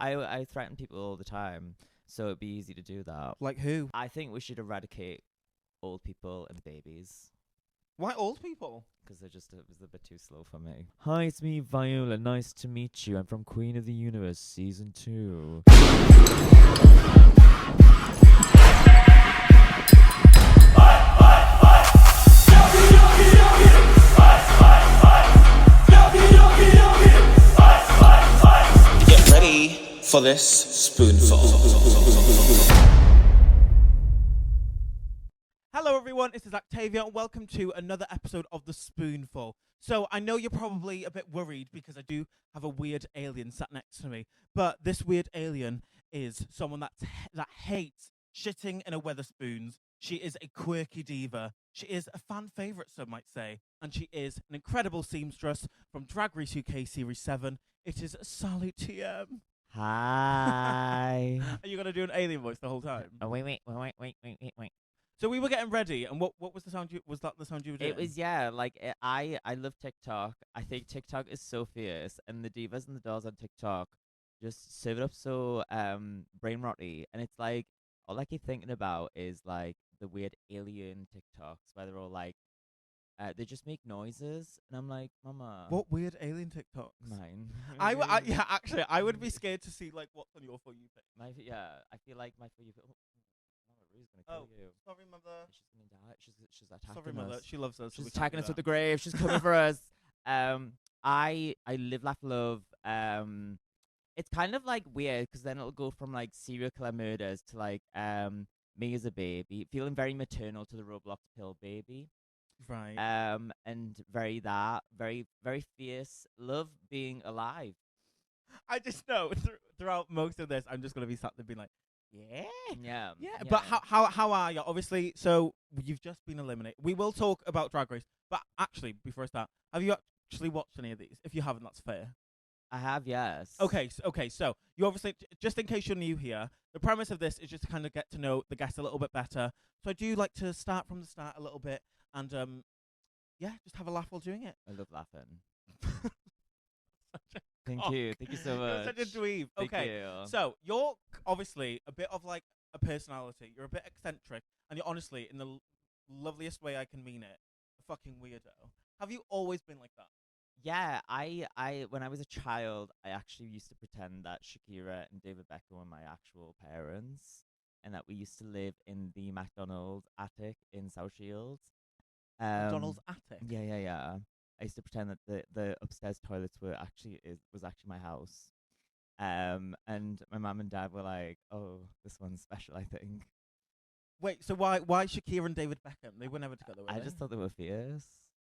I threaten people all the time, so it'd be easy to do that. Like who? I think we should eradicate old people and babies. Why old people? Because it was a bit too slow for me. Hi, it's me, Viola. Nice to meet you. I'm from Queen of the Universe, Season 2. Get ready for this spoonful. Hello everyone, this is Actavia and welcome to another episode of The Spoonful. So I know you're probably a bit worried because I do have a weird alien sat next to me, but this weird alien is someone that hates shitting in a Weatherspoons. She is a quirky diva. She is a fan favourite, some might say, and she is an incredible seamstress from Drag Race UK Series 7. It is Sally TM. Hi. Are you going to do an alien voice the whole time? Oh, wait. So we were getting ready, and what was the sound? Was that the sound you were doing? It was, I love TikTok. I think TikTok is so fierce, and the divas and the dolls on TikTok just serve it up so brain rotty, and it's like all I keep thinking about is like the weird alien TikToks where they're all like they just make noises, and I'm like, Mama, What weird alien TikToks? mine? Yeah, actually, I would be scared to see like what's on your For You page. I feel like my For You. Mama Rue's gonna kill you. Sorry, mother. She's gonna die. She's attacking Sorry, us. mother. She loves us. so She's we can't attacking do us with that. the grave. She's coming for us. I live, laugh, love. It's kind of like weird because then it'll go from like serial killer murders to like me as a baby, feeling very maternal to the Roblox pill baby. Right. And very very fierce. Love being alive. I just know throughout most of this, I'm just gonna be sat there being like, yeah. Yeah. But how are you? Obviously, so you've just been eliminated. We will talk about Drag Race, but actually, before I start, have you actually watched any of these? If you haven't, that's fair. I have, yes. Okay, so you obviously, just in case you're new here, the premise of this is just to kind of get to know the guests a little bit better. So I do like to start from the start a little bit, and just have a laugh while doing it. I love laughing. Thank you so much. You're such a dweeb. Thank Okay, you. so you're obviously a bit of like a personality. You're a bit eccentric, and you're honestly, in the loveliest way I can mean it, a fucking weirdo. Have you always been like that? Yeah, I when I was a child, I actually used to pretend that Shakira and David Beckham were my actual parents, and that we used to live in the McDonald's attic in South Shields. McDonald's attic. Yeah. I used to pretend that the upstairs toilets was actually my house. And my mum and dad were like, "Oh, this one's special, I think." Wait, so why Shakira and David Beckham? They were never together, were I they? just thought they were fierce.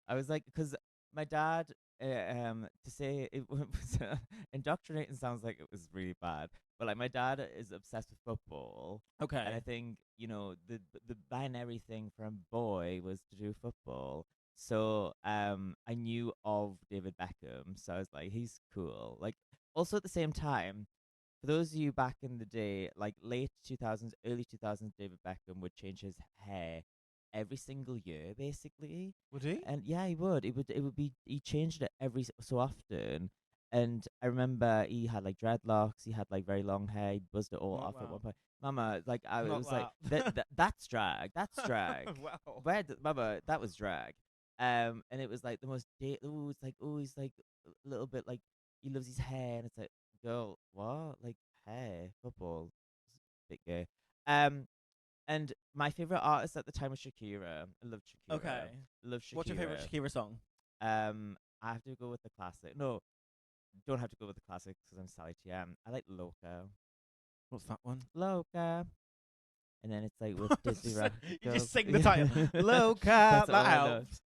I was like, because my dad, to say it was indoctrinating sounds like it was really bad, but like my dad is obsessed with football. Okay. And I think, the binary thing for a boy was to do football. So I knew of David Beckham, so I was like, he's cool. Like, also at the same time, for those of you back in the day, like late 2000s, early 2000s, David Beckham would change his hair every single year, basically. Would he? And yeah, he would. He changed it every so often. And I remember he had like dreadlocks. He had like very long hair. He buzzed it all Not off at wow. one point. Mama, like it Not was like that. that's drag. That's drag. Wow. Mama, that was drag. And it was like the most. It's like he's like a little bit like he loves his hair, and it's like, girl, what? Like hair, football, bit gay. And my favorite artist at the time was Shakira. I love Shakira. Okay. Love Shakira. What's your favorite Shakira song? I have to go with the classic. No, don't have to go with the classic because I'm Sally TM. I like Loca. What's that one? Loca. And then it's like with Disney Rock. You just sing the title. Loca. That helps.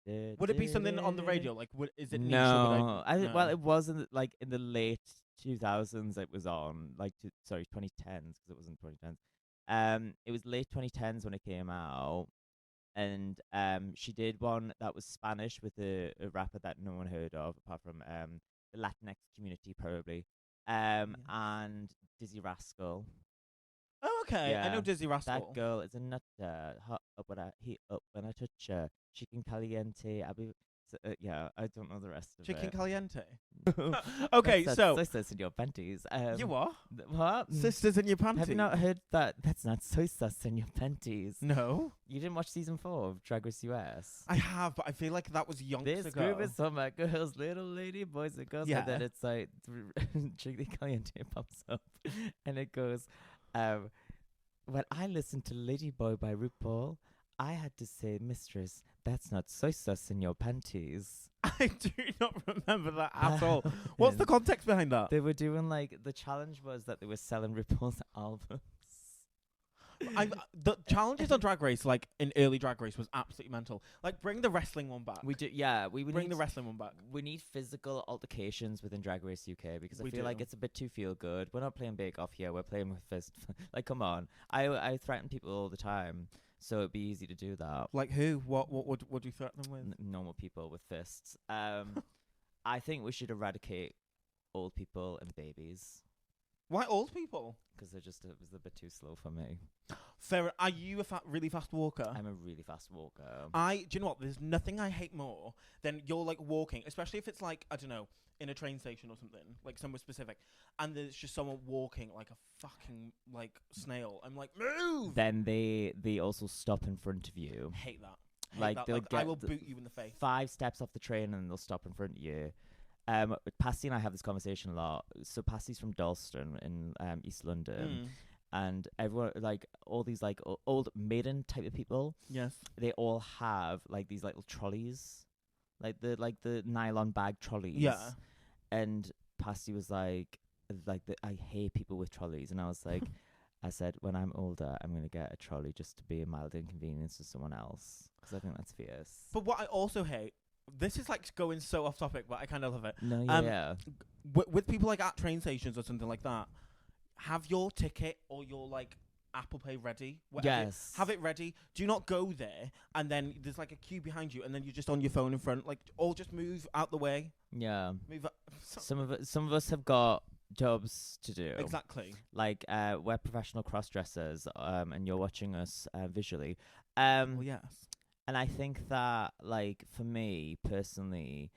Would it be something on the radio? Like, is it niche? No, No. well, it wasn't like in the late 2000s. It was on 2010s because it wasn't 2010s. It was late 2010s when it came out, and she did one that was Spanish with a rapper that no one heard of apart from the Latinx community probably, and Dizzy Rascal. Oh, okay. I Yeah, know Dizzy Rascal. That girl is a nutter. Hot up when I touch her. She can caliente. I be Yeah, I don't know the rest of Chicken it. caliente. Okay, That's so soy sauce in your panties. you what? What? Sisters in your panties? Have you not heard that? That's not soy sauce in your panties. No, You didn't watch season 4 of Drag Race US. I have, but I feel like that was yonks This ago. group is summer girls, little lady boys and girls, Yeah. and then it's like Chicken Caliente pops up, and it goes, when I listened to Lady Boy by Rupaul, I had to say, mistress, that's not soy sauce in your panties. I do not remember that at all. What's the context behind that? They were doing like, the challenge was that they were selling Rupaul's albums. The challenges on Drag Race, like in early Drag Race, was absolutely mental. Like, bring the wrestling one back. We do, yeah. We would Bring need the wrestling one back. We need physical altercations within Drag Race UK because I We feel like do. it's a bit too feel good. We're not playing Bake Off here. We're playing with fist. Like, come on. I threaten people all the time, so it'd be easy to do that. Like who? What would you threaten them with? Normal people with fists. I think we should eradicate old people and babies Why old people? because it was a bit too slow for me. Fair. Are you a really fast walker? I'm a really fast walker. Do you know what? There's nothing I hate more than you're like walking, especially if it's like, I don't know, in a train station or something, like somewhere specific, and there's just someone walking like a fucking like snail. I'm like, move! Then they also stop in front of you. Hate that. Hate Like, that. they'll Like, I get will the boot you in the face. 5 steps off the train and they'll stop in front of you. Passy and I have this conversation a lot. So Passy's from Dalston in East London, and everyone, like all these like old maiden type of people, Yes. they all have like these little trolleys, like the nylon bag trolleys. Yeah. And Passy was like I hate people with trolleys, and I was like, I said, when I'm older, I'm gonna get a trolley just to be a mild inconvenience to someone else because I think that's fierce. But what I also hate, this is like going so off topic, but I kind of love it. No, Um, yeah. With people like at train stations or something like that, have your ticket or your like Apple Pay ready. Whatever. Yes. Have it ready. Do not go there and then there's like a queue behind you and then you're just on your phone in front. Like, or just move out the way. Yeah. Move up. Some of us have got jobs to do. Exactly. Like we're professional cross dressers, and you're watching us visually. Well, yes. And I think that, like, for me personally,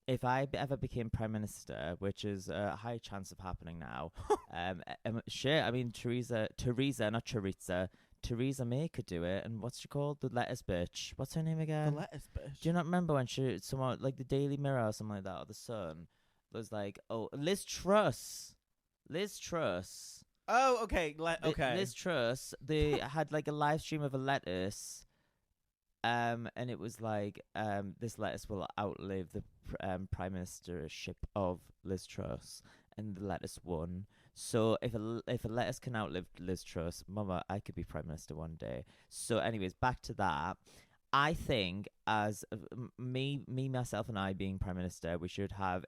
if I ever became prime minister, which is a high chance of happening now, shit. I mean, Theresa, not Choriza. Theresa May could do it, and what's she called? The lettuce bitch. What's her name again? The lettuce bitch. Do you not remember when someone like the Daily Mirror or something like that, or the Sun, was like, oh, Liz Truss. Oh, okay. Okay. Liz Truss. They had like a live stream of a lettuce, and it was like, this lettuce will outlive the prime ministership of Liz Truss, and the lettuce won. So if a lettuce can outlive Liz Truss, mama, I could be prime minister one day. So, anyways, back to that. I think as me, myself, and I being prime minister, we should have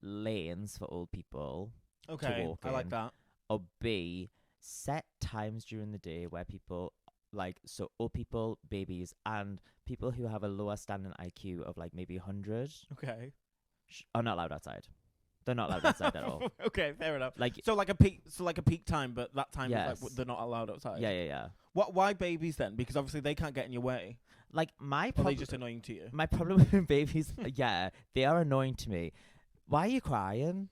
lanes for old people to Okay. walk I like in, that. or B, set times during the day where people old people, babies, and people who have a lower standing IQ of like maybe 100 Okay. are not allowed outside. They're not allowed outside at all. Okay, fair enough. Like, So like a peak time, but that time is Yes. like they're not allowed outside. yeah. Why babies then? Because obviously they can't get in your way. Like my Or are they problem. just annoying to you? My problem with babies, yeah, they are annoying to me. Why are you crying?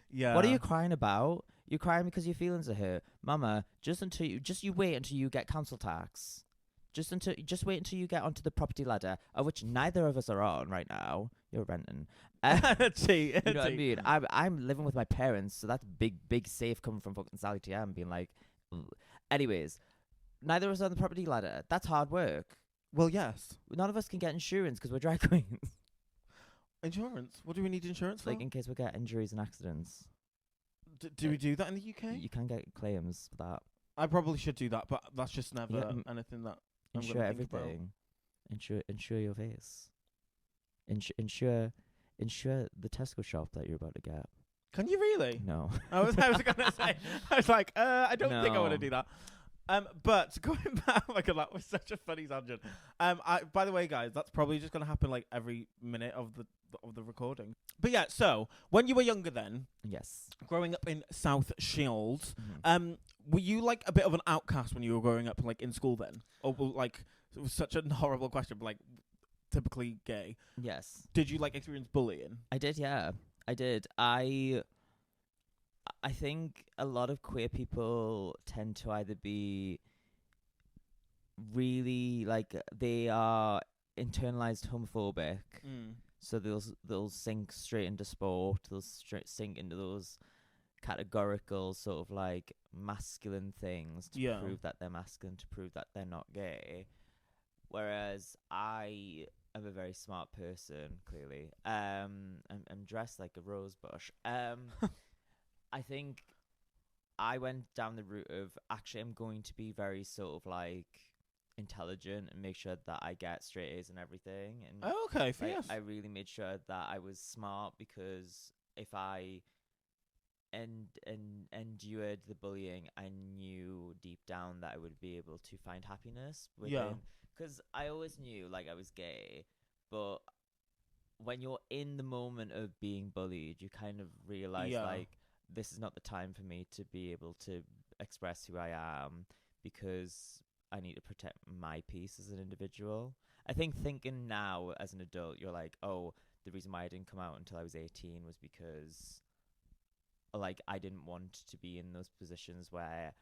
Yeah. What are you crying about? You're crying because your feelings are hurt, Mama. Just you wait until you get council tax. Just wait until you get onto the property ladder, of which neither of us are on right now. You're renting. You know what I mean? I'm living with my parents, so that's big safe coming from fucking Sally TM being like. Ugh. Anyways, neither of us are on the property ladder. That's hard work. Well, yes. None of us can get insurance because we're drag queens. Insurance. What do we need insurance for? Like in case we get injuries and accidents. Do we do that in the UK? You can get claims for that. I probably should do that, but that's just never Yeah, anything that I'm Insure gonna think about. everything. Insure your face. Insure the Tesco shop that you're about to get. Can you really? No. I was gonna say. I was like, I don't think I want to No. do that. But going back, like that was such a funny tangent. By the way, guys, that's probably just gonna happen like every minute of the recording. But yeah, so when you were younger, then Yes. growing up in South Shields, Mhm. were you like a bit of an outcast when you were growing up, like in school then, or like it was such a horrible question, but like typically gay. Yes, Did you like experience bullying? I did. Yeah, I did. I think a lot of queer people tend to either be really like they are internalized homophobic, so they'll sink straight into sport. They'll sink into those categorical sort of like masculine things to prove that they're masculine, to prove that they're not gay. Whereas I am a very smart person, clearly. I'm dressed like a rose bush. I think I went down the route of actually I'm going to be very sort of like intelligent and make sure that I get straight A's and everything. And okay, like, yes. I really made sure that I was smart, because if I endured the bullying, I knew deep down that I would be able to find happiness within. Because I always knew like I was gay, but when you're in the moment of being bullied, you kind of realize like this is not the time for me to be able to express who I am, because I need to protect my peace as an individual. I think thinking now as an adult, you're like, oh, the reason why I didn't come out until I was 18 was because like I didn't want to be in those positions where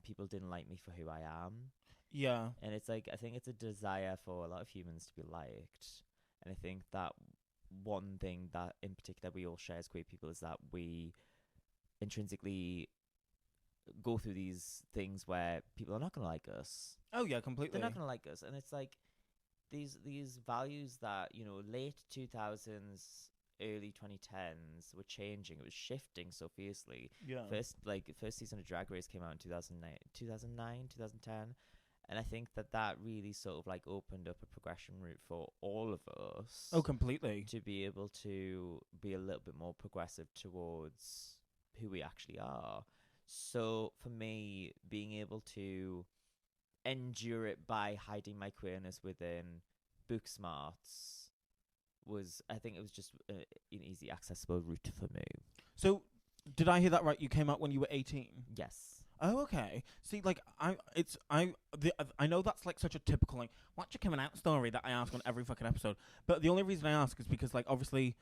people didn't like me for who I am. Yeah. And it's like, I think it's a desire for a lot of humans to be liked. And I think that one thing that in particular we all share as queer people is that we intrinsically go through these things where people are not going to like us. Oh yeah, completely. They're not going to like us. And it's like these values that, you know, late 2000s, early 2010s were changing. It was shifting so fiercely. Yeah. First season of Drag Race came out in 2010. And I think that really sort of like opened up a progression route for all of us. Oh, completely. To be able to be a little bit more progressive towards who we actually are. So for me, being able to endure it by hiding my queerness within book smarts was, I think it was just an easy, accessible route for me. So, did I hear that right? You came out when you were 18? Yes. Oh, okay. See, like, I know that's like such a typical like what's your coming out story that I ask on every fucking episode. But the only reason I ask is because like obviously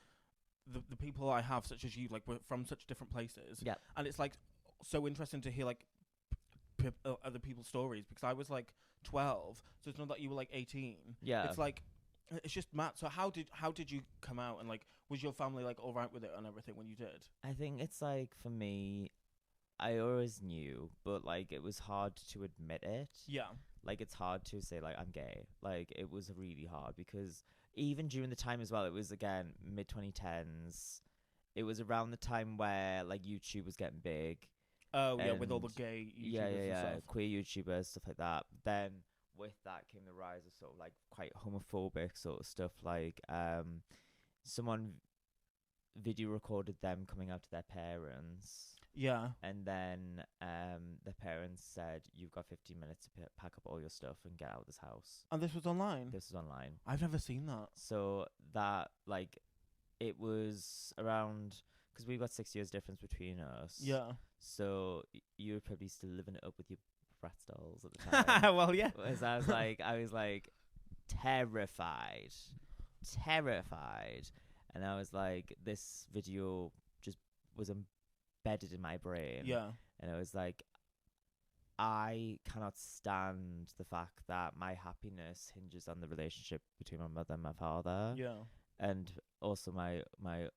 the people I have, such as you, like we're from such different places. Yeah. And it's like so interesting to hear like other people's stories, because I was like 12, so it's not that you were like 18. Yeah. It's like it's just mad. So how did you come out, and like was your family like all right with it and everything when you did? I think it's like, for me, I always knew, but like it was hard to admit it. Yeah. Like it's hard to say like I'm gay. Like it was really hard, because even during the time as well, it was again mid 2010s. It was around the time where like YouTube was getting big. Oh yeah, with all the gay YouTubers and stuff. Queer YouTubers, stuff like that. Then with that came the rise of sort of like quite homophobic sort of stuff, like someone video recorded them coming out to their parents. Yeah. And then the parents said, you've got 15 minutes to pack up all your stuff and get out of this house. And this was online? This was online. I've never seen that. So that, like, it was around, because we've got 6 years difference between us. Yeah. So you were probably still living it up with your brat dolls at the time. Well, yeah. Whereas I was like terrified. And I was like, this video just was embedded in my brain. Yeah. And I was like, I cannot stand the fact that my happiness hinges on the relationship between my mother and my father. Yeah. And also my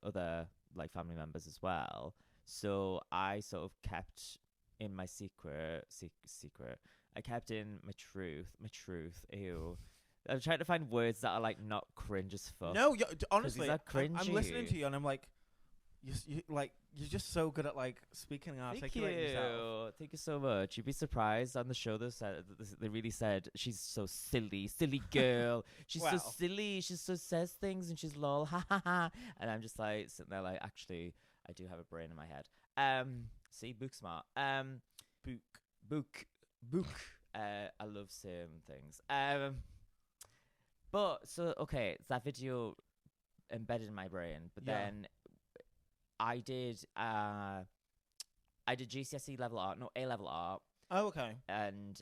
other like family members as well. So I sort of kept in my secret. I kept in my truth. Ew. I'm trying to find words that are like not cringe as fuck. No, honestly, I'm listening to you and I'm like, you're just so good at like speaking and articulating yourself. Thank you so much. You'd be surprised on the show. They really said she's so silly girl. She's so silly. She so says things and she's lol, ha ha ha. And I'm just like sitting there like, actually, I do have a brain in my head. See, book smart. Book. I love saying things. But so okay, it's that video embedded in my brain. But then I did GCSE level art, no A level art, Oh, okay. And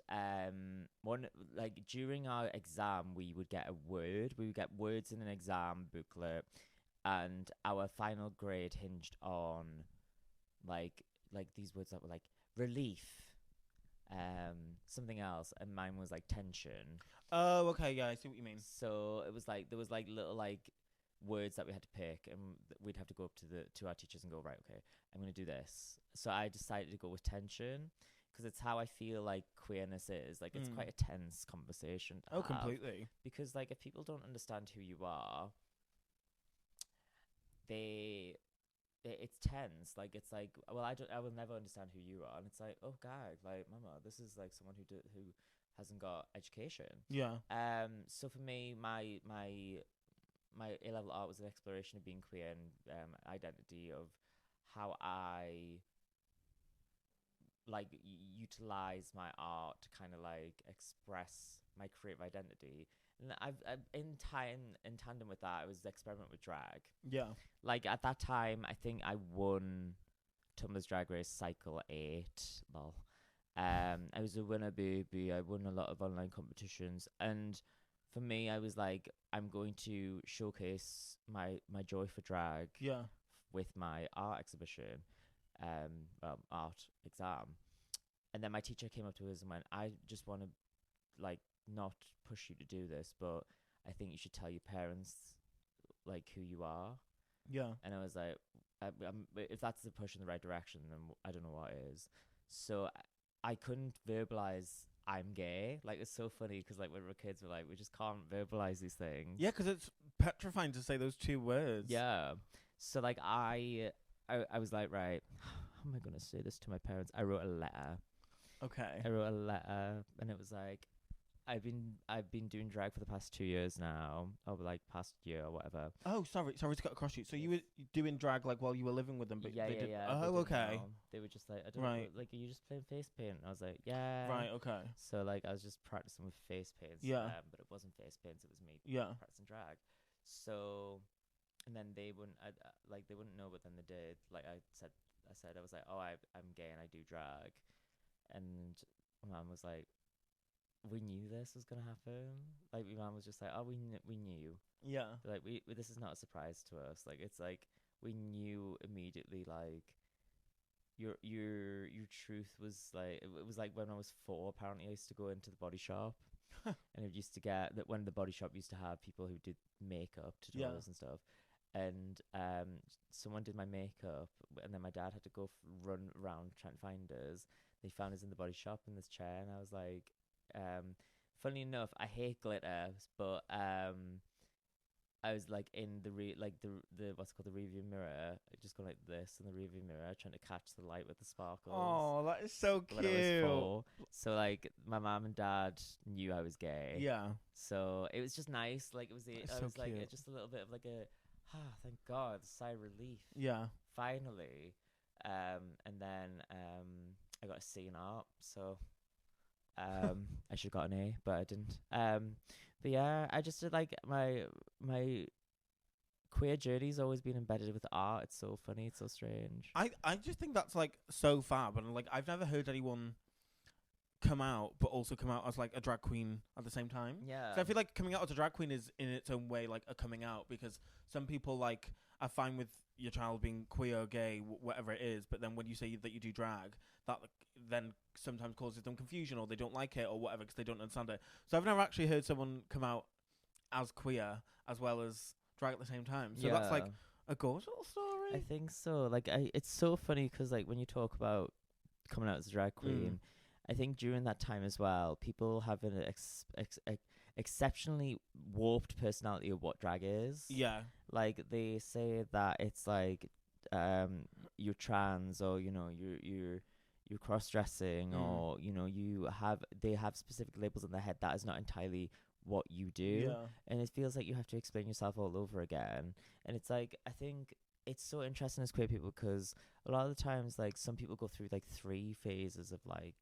one like during our exam we would get a word. We would get words in an exam booklet, and our final grade hinged on like these words that were like relief, something else, and mine was like tension. Oh, okay. Yeah, I see what you mean. So it was like there was like little like words that we had to pick, and we'd have to go up to our teachers and go, right, okay, I'm gonna do this. So I decided to go with tension because it's how I feel like queerness is. Like it's quite a tense conversation to Oh, have, completely. because like if people don't understand who you are, they it's tense. Like it's like, well, I will never understand who you are, and it's like, oh god, like mama, this is like someone who hasn't got education. Yeah. So for me, my A level art was an exploration of being queer and identity, of how I like utilize my art to kind of like express my creative identity. And I've in tandem with that, I was experiment with drag. Yeah. Like at that time, I think I won Tumblr's Drag Race Cycle 8. Lol. I was a winner, baby. I won a lot of online competitions, and for me, I was like, I'm going to showcase my joy for drag Yeah. with my art exhibition, art exam. And then my teacher came up to us and went, I just want to like not push you to do this, but I think you should tell your parents like who you are. Yeah. And I was like, if that's the push in the right direction, then I don't know what is. So I couldn't verbalize I'm gay. Like it's so funny because like when we're kids, we're like we just can't verbalize these things. Yeah, because it's petrifying to say those two words. Yeah. So like I was like, right, how am I gonna say this to my parents? I wrote a letter. Okay. I wrote a letter, and it was like, I've been doing drag for the past 2 years now, or like past year or whatever. Oh, sorry to cut across you. So you were doing drag like while you were living with them, but Yeah, they yeah, did. yeah. Oh, They didn't okay. know. They were just like, I don't Right. like, are you just playing face paint? And I was like, yeah. Right. Okay. So like I was just practicing with face paints. Yeah. But it wasn't face paints. It was me Yeah. practicing drag. So, and then they wouldn't, like they wouldn't know, but then they did. Like I said, I was like, oh, I'm gay and I do drag, and my mom was like, we knew this was gonna happen. Like my mom was just like, oh, we knew. Yeah. Like we this is not a surprise to us. Like it's like we knew immediately. Like your truth was like it was like when I was 4. Apparently, I used to go into the body shop, and it used to get that when the body shop used to have people who did makeup tutorials and stuff. And someone did my makeup, and then my dad had to go run around trying to find us. They found us in the body shop in this chair, and I was like, funny enough, I hate glitter, but I was like in the the what's it called, the rearview mirror, just going like this in the rearview mirror, trying to catch the light with the sparkles. Oh, that is so When I was cute. 4. So like my mom and dad knew I was gay. Yeah. So it was just nice. Like it was That's I so was like cute. just a little bit of like a thank God, sigh of relief. Yeah. Finally. And then I got a C in art, so I should have got an A, but I didn't. But yeah, I just did like my queer journey's always been embedded with art. It's so funny. It's so strange. I just think that's like so fab, and like I've never heard anyone come out but also come out as like a drag queen at the same time. Yeah. So I feel like coming out as a drag queen is in its own way like a coming out, because some people like are fine with your child being queer or gay, whatever it is, but then when you say that you do drag, that then sometimes causes them confusion, or they don't like it or whatever because they don't understand it. So I've never actually heard someone come out as queer as well as drag at the same time. So that's like a gorgeous little story. I think so. Like it's so funny because like when you talk about coming out as a drag queen, I think during that time as well, people have an exceptionally warped personality of what drag is. Yeah. Like they say that it's like you're trans, or you know you're cross dressing, or you know they have specific labels in their head that is not entirely what you do. Yeah. And it feels like you have to explain yourself all over again. And it's like I think it's so interesting as queer people because a lot of the times like some people go through like 3 phases of like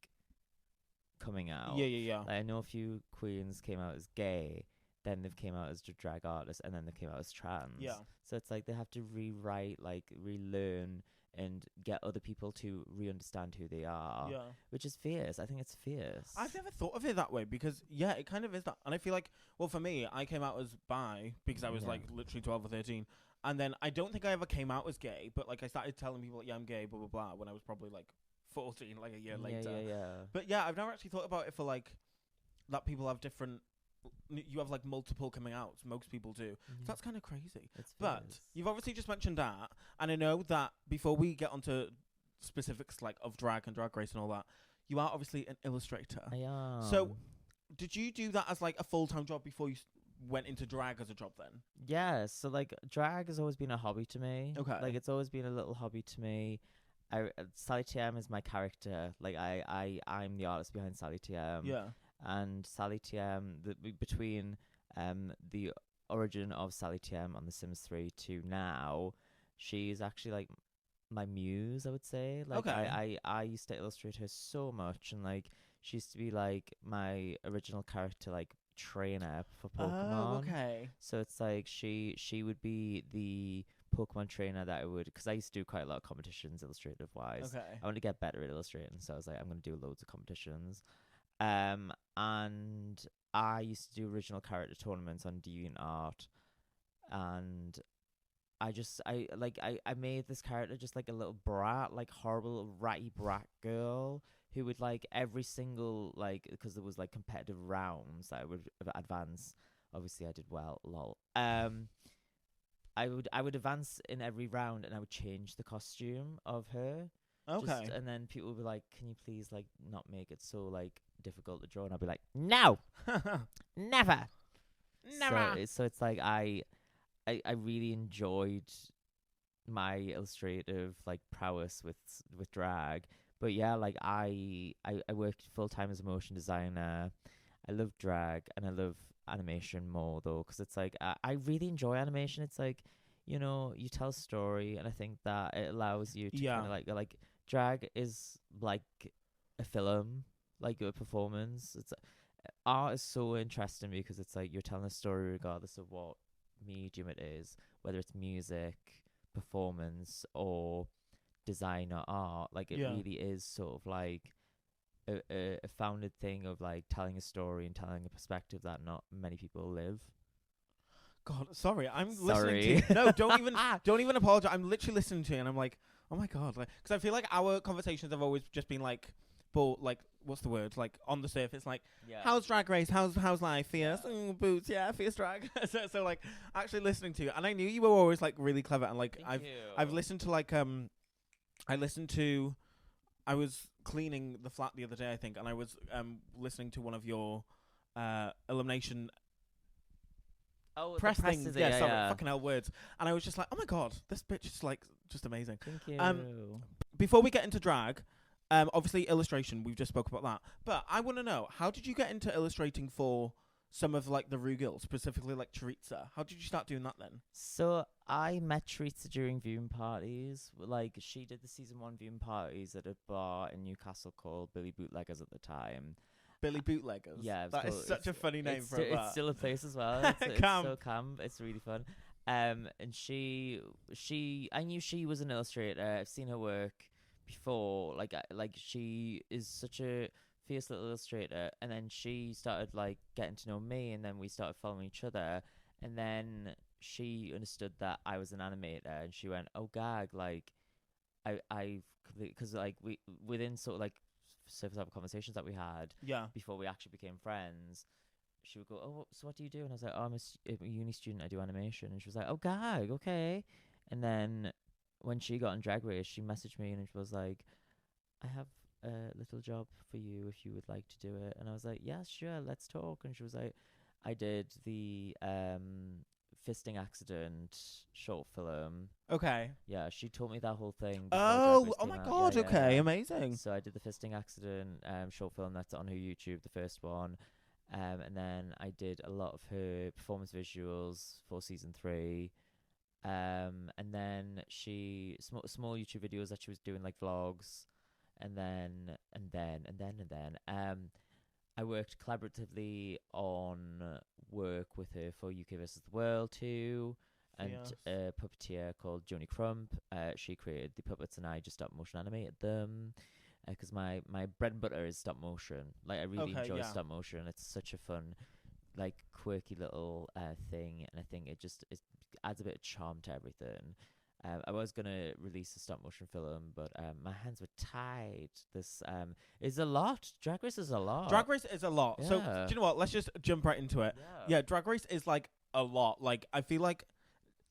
coming out. Yeah. Like, I know a few queens came out as gay, then they've came out as drag artists, and then they came out as trans. Yeah. So it's like they have to rewrite, like relearn and get other people to re-understand who they are, Yeah. which is fierce. I think it's fierce. I've never thought of it that way because, yeah, it kind of is that. And I feel like, well, for me, I came out as bi because I was, Yeah. like, literally 12 or 13. And then I don't think I ever came out as gay, but, like, I started telling people, like, yeah, I'm gay, blah, blah, blah, when I was probably, like, 14, like, a year later. Yeah. But, yeah, I've never actually thought about it for, like, that people have different... You have, like, multiple coming outs. Most people do. So that's kind of crazy. It's But fierce. you've obviously just mentioned that, and I know that before we get onto specifics, like, of drag and Drag Race and all that, you are obviously an illustrator. I am. So, did you do that as, like, a full-time job before you went into drag as a job then? Yeah, so like drag has always been a hobby to me. Okay. Like it's always been a little hobby to me. Sally TM is my character. Like I'm the artist behind Sally TM. Yeah. And Sally TM, between the origin of Sally TM on The Sims 3 to now, she's actually like my muse, I would say. Like Okay. I used to illustrate her so much, and like she used to be like my original character, like trainer for Pokemon. Oh, okay. So it's like she would be the Pokemon trainer that I would, because I used to do quite a lot of competitions illustrative wise. Okay. I want to get better at illustrating, so I was like, I'm gonna do loads of competitions. And I used to do original character tournaments on DeviantArt, and I made this character just like a little brat, like horrible ratty brat girl who would like every single, like, because there was like competitive rounds that I would advance. Obviously, I did well, lol. I would advance in every round, and I would change the costume of her. Okay. And then people would be like, "Can you please like not make it so like difficult to draw?" And I'd be like, "No, never, Never. So it's like I really enjoyed my illustrative like prowess with drag. But yeah, like I worked full time as a motion designer. I love drag and I love animation more though, because it's like I really enjoy animation. It's like, you know, you tell a story, and I think that it allows you to Yeah. kind of like drag is like a film, like a performance. It's art is so interesting because it's like you're telling a story regardless of what medium it is, whether it's music, performance, or design or art. Like it Yeah. really is sort of like a founded thing of like telling a story and telling a perspective that not many people live. God, sorry, I'm listening Sorry. to you. No, don't even apologize. I'm literally listening to you, and I'm like, oh my god, like, because I feel like our conversations have always just been like, like, what's the word? Like on the surface, like, Yeah. how's Drag Race? How's life? Fierce, boots, yeah, fierce drag. so like, actually listening to you, and I knew you were always like really clever, and like Thank I've you. listened to like I was cleaning the flat the other day, I think, and I was listening to one of your Elimination Oh, press the press things. is Yeah, it, sorry, yeah. fucking hell words. And I was just like, oh my god, this bitch is like just amazing. Thank you. Before we get into drag, obviously illustration, we've just spoke about that. But I want to know, how did you get into illustrating for some of like the Rue Girls, specifically like Teresa? How did you start doing that then? So I met Teresa during viewing parties. Like she did the season 1 viewing parties at a bar in Newcastle called Billy Bootleggers at the time. Billy Bootleggers. Yeah, that is such a funny name for a bar. It's still a place as well. It's Camp. so camp. It's really fun. And I knew she was an illustrator. I've seen her work before. Like she is such a fierce little illustrator. And then she started like getting to know me, and then we started following each other. And then she understood that I was an animator, and she went, "Oh, gag!" Like I've because like we within sort of like surface level conversations that we had Yeah. before we actually became friends, she would go, "Oh, so what do you do?" And I was like, "Oh, I'm a uni student. I do animation." And she was like, "Oh, gag, okay." And then when she got on Drag Race, she messaged me and she was like, "I have a little job for you if you would like to do it." And I was like, "Yeah, sure, let's talk." And she was like, "I did the fisting accident short film." Okay. Yeah, she told me that whole thing. Oh my god. Okay, amazing. So I did the fisting accident short film that's on her YouTube, the first one. And then I did a lot of her performance visuals for season 3. And then small YouTube videos that she was doing, like vlogs. And then I worked collaboratively on work with her for UK versus the World too. and Yes. a puppeteer called Joni Crump. She created the puppets, and I just stop motion animated them. Because my bread and butter is stop motion. Like I really Okay, enjoy yeah. stop motion. It's such a fun, like quirky little thing, and I think it adds a bit of charm to everything. I was gonna release a stop motion film, but my hands were tied. This is a lot. Drag Race is a lot. Drag Race is a lot. So, Yeah. do you know what? Let's just jump right into it. Yeah, Drag Race is like a lot. Like, I feel like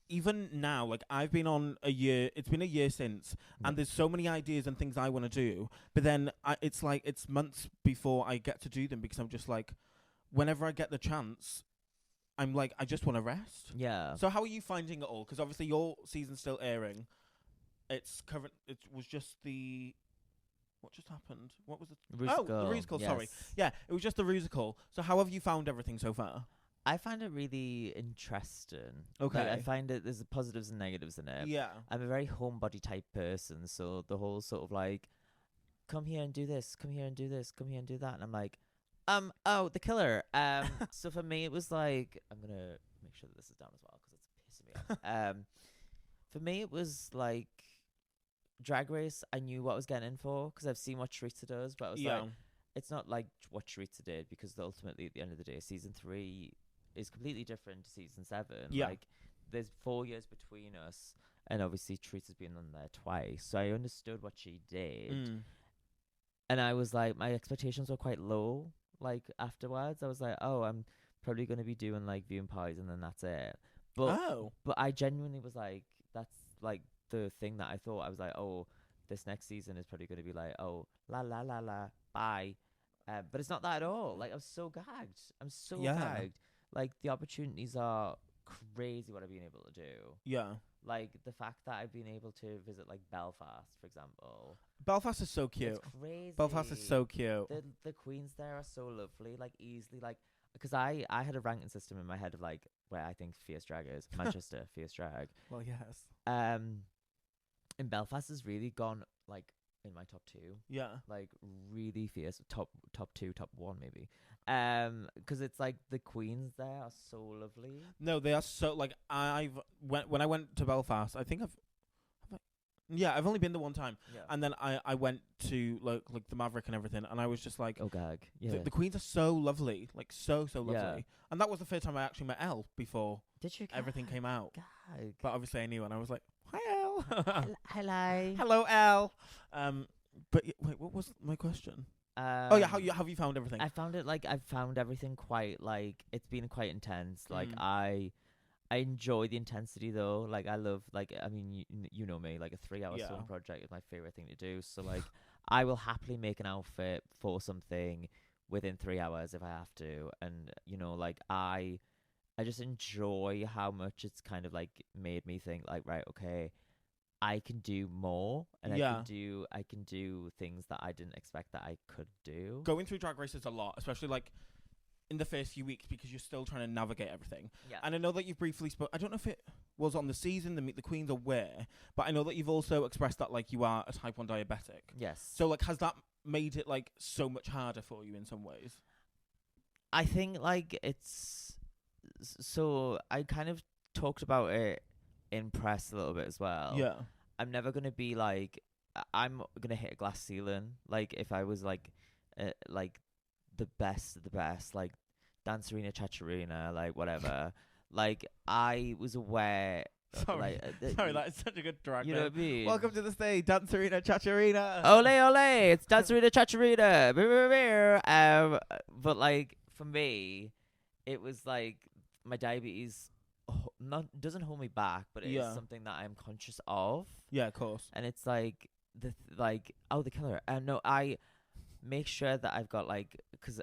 even now, like, I've been on a year, it's been a year since, and there's so many ideas and things I want to do, but then it's like, it's months before I get to do them because I'm just like, whenever I get the chance, I'm like, I just want to rest. Yeah. So how are you finding it all? Because obviously your season's still airing. It's current. It was just the. What just happened? What was it? Oh, the musical. Yes. Sorry. Yeah, it was just the musical. So how have you found everything so far? I find it really interesting. Okay. Like, I find it there's positives and negatives in it. Yeah. I'm a very homebody type person, so the whole sort of like, come here and do this, come here and do this, come here and do that, and I'm like, oh, the killer. So for me, it was like, I'm gonna make sure that this is down as well because it's pissing me off. For me, it was like Drag Race. I knew what I was getting in for because I've seen what Teresa does, but I was like, it's not like what Teresa did because ultimately, at the end of the day, season 3 is completely different to season 7. Yeah. Like, there's 4 years between us, and obviously Teresa's been on there twice, so I understood what she did, and I was like, my expectations were quite low. Like afterwards, I was like, oh, I'm probably going to be doing like viewing parties, and then that's it. But I genuinely was like, that's like the thing that I thought. I was like, oh, this next season is probably going to be like, oh, la la la la, bye. But it's not that at all. Like, I'm so gagged. I'm so gagged. Like, the opportunities are crazy what I've been able to do. Yeah. Like, the fact that I've been able to visit, like, Belfast, for example. Belfast is so cute. It's crazy. Belfast is so cute. The queens there are so lovely. Like, easily, like, because I had a ranking system in my head of, like, where I think Fierce Drag is. Manchester, Fierce Drag. Well, yes. And Belfast has really gone, like, in my top 2. Yeah. Like, really fierce. Top 2, top 1, maybe. Because it's like the queens there are so lovely. No, they are so, like, when I went to Belfast, I think I've only been there one time. Yeah. And then I went to like the Maverick and everything, and I was just like, oh gag. Yeah. the queens are so lovely, like so lovely. Yeah. And that was the first time I actually met Elle before Did you? everything came out. Gag. But obviously I knew, and I was like, hi Elle. Hello. Hello Elle. But wait, what was my question? Oh yeah, how have you found everything? I found it like I've found everything quite like it's been quite intense. Like I enjoy the intensity though. Like I love like I mean you know me, like a 3-hour sewing project is my favorite thing to do. So like I will happily make an outfit for something within 3 hours if I have to. And you know like I just enjoy how much it's kind of like made me think like right, okay, I can do more, and I can do things that I didn't expect that I could do. Going through Drag Race is a lot, especially like in the first few weeks because you're still trying to navigate everything. Yeah. And I know that you've briefly spoke. I don't know if it was on the season, the Meet the Queens, or where, but I know that you've also expressed that like you are a type 1 diabetic. Yes. So like, has that made it like so much harder for you in some ways? I think like it's so I kind of talked about it in press a little bit as well. Yeah. I'm never gonna be like I'm gonna hit a glass ceiling. Like if I was like the best of the best, like Dancerina Chacharina, like whatever. Like I was aware. Sorry, sorry, that is such a good drag. You know what I mean? Welcome to the stage, Dancerina Chacharina. Ole ole, it's Dancerina Chacharina. But like for me, it was like my diabetes doesn't hold me back, but it is something that I'm conscious of. Yeah, of course. And it's like the killer. No, I make sure that I've got like because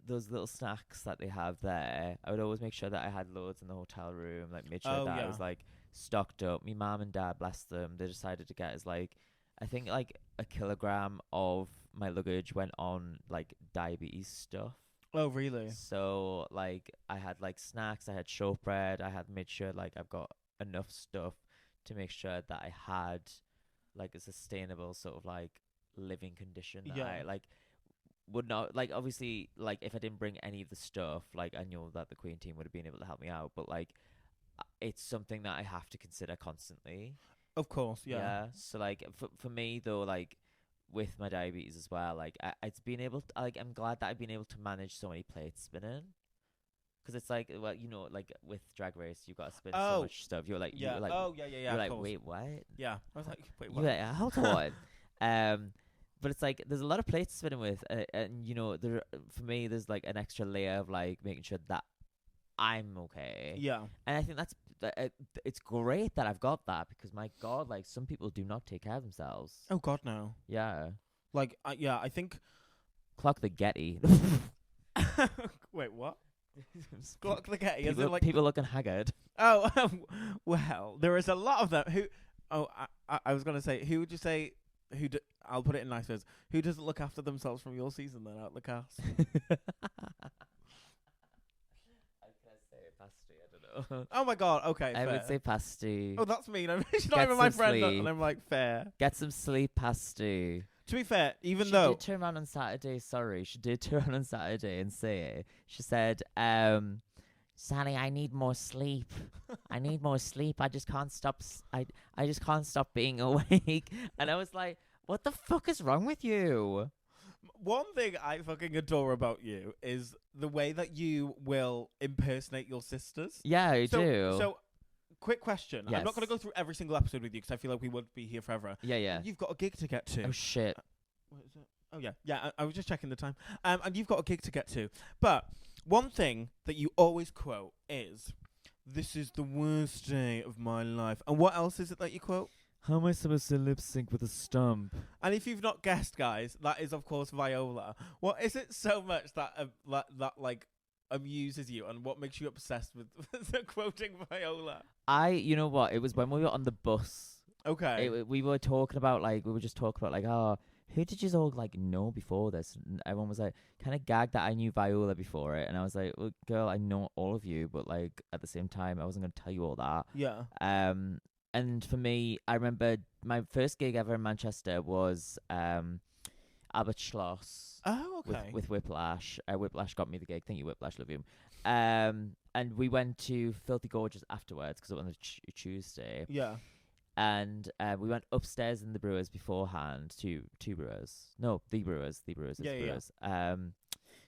those little snacks that they have there. I would always make sure that I had loads in the hotel room. Like made sure that I was like stocked up. Me mom and dad, bless them, they decided to get us like I think like a kilogram of my luggage went on like diabetes stuff. Oh, really? So, like, I had, like, snacks, I had shortbread, I had made sure, like, I've got enough stuff to make sure that I had, like, a sustainable sort of, like, living condition that I, like, would not, like, obviously, like, if I didn't bring any of the stuff, like, I know that the Queen team would have been able to help me out, but, like, it's something that I have to consider constantly. Of course, yeah. So like for me though, like with my diabetes as well, like it's been able to, like I'm glad that I've been able to manage so many plates spinning. Because it's like, well, like with Drag Race, you've got to spin so Oh, much stuff. You're like, yeah. you're like, Oh, yeah. you're Of like, course. wait, what? Yeah. I was like, wait, You're what? like, hold on. But it's like there's a lot of plates spinning with, and there for me there's like an extra layer of like making sure that I'm okay. Yeah. And I think it's great that I've got that because my God, like some people do not take care of themselves. Oh God, no. Yeah. Like, I think. Clock the Getty. Wait, what? Clock the Getty. Is people, it like people looking haggard. Oh, well, there is a lot of them who. Oh, I was gonna say, who would you say? I'll put it in nice words. Who doesn't look after themselves from your season then out the cast? Pasty, I don't know. Oh my God. Okay. I fair. would say pasty. Oh, that's mean. She's not Get even my some friend, sleep. and I'm like, fair. Get some sleep, pasty. To be fair, even She though did turn around on Saturday. Sorry, she did turn around on Saturday and say it. She said, "Sally, I need more sleep. I need more sleep. I just can't stop. I just can't stop being awake." And I was like, "What the fuck is wrong with you?" one thing I fucking adore about you is the way that you will impersonate your sisters. Yeah, I do. So, quick question. I'm not Yes. going to go through every single episode with you because I feel like we would be here forever. yeah. You've got a gig to get to. Oh shit. What is it? Oh, yeah. Yeah, I was just checking the time. And you've got a gig to get to. But one thing that you always quote is, "This is the worst day of my life." And what else is it that you quote? How am I supposed to lip sync with a stump? And if you've not guessed, guys, that is, of course, Viola. What is it so much that, like, amuses you, and what makes you obsessed with quoting Viola? You know what? It was when we were on the bus. Okay. We were talking about oh, who did you all like know before this? And everyone was like kind of gagged that I knew Viola before it, and I was like, well, girl, I know all of you, but like at the same time, I wasn't gonna tell you all that. Yeah. And for me, I remember my first gig ever in Manchester was Albert Schloss. Oh, okay. With Whiplash. Whiplash got me the gig. Thank you, Whiplash. Love you. And we went to Filthy Gorgeous afterwards because it was on a Tuesday. Yeah. And we went upstairs in the Brewers beforehand. Two Brewers. No, the Brewers. The Brewers. Yeah, Brewers.